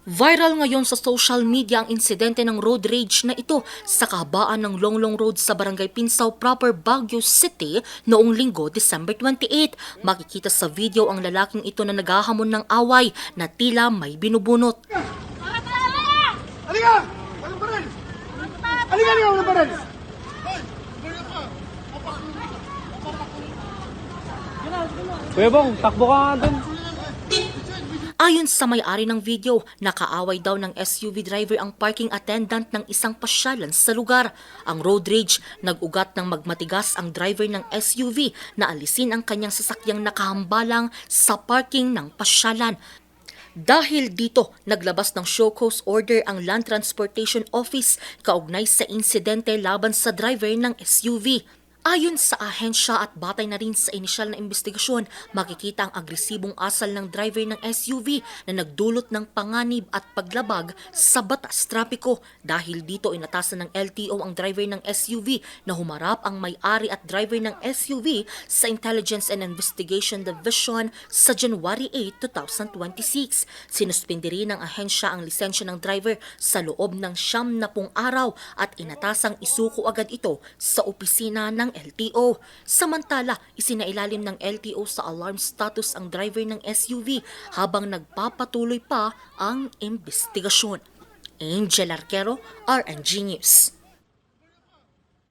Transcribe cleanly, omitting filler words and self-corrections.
Viral ngayon sa social media ang insidente ng road rage na ito sa kahabaan ng Longlong Road sa Barangay Pinsaw proper, Baguio City noong Linggo, December 28. Makikita sa video ang lalaking ito na naghahamon ng away na tila may binubunot. Halika! Walang baril! Halika! Walang baril! Kuya Bong, takbo ka nga dun. Ayon sa may-ari ng video, nakaaway daw ng SUV driver ang parking attendant ng isang pasyalan sa lugar. Ang road rage, nag-ugat ng magmatigas ang driver ng SUV na alisin ang kanyang sasakyang nakahambalang sa parking ng pasyalan. Dahil dito, naglabas ng show cause order ang Land Transportation Office kaugnay sa insidente laban sa driver ng SUV. Ayon sa ahensya at batay na rin sa inisyal na investigasyon, makikita ang agresibong asal ng driver ng SUV na nagdulot ng panganib at paglabag sa batas trapiko. Dahil dito, inatasan ng LTO ang driver ng SUV na humarap ang may-ari at driver ng SUV sa Intelligence and Investigation Division sa January 8, 2026. Sinuspindi rin ng ahensya ang lisensya ng driver sa loob ng 90 araw at inatasang isuko agad ito sa opisina ng LTO. Samantala, isinailalim ng LTO sa alarm status ang driver ng SUV habang nagpapatuloy pa ang investigasyon. Angel Arquero, RNG News.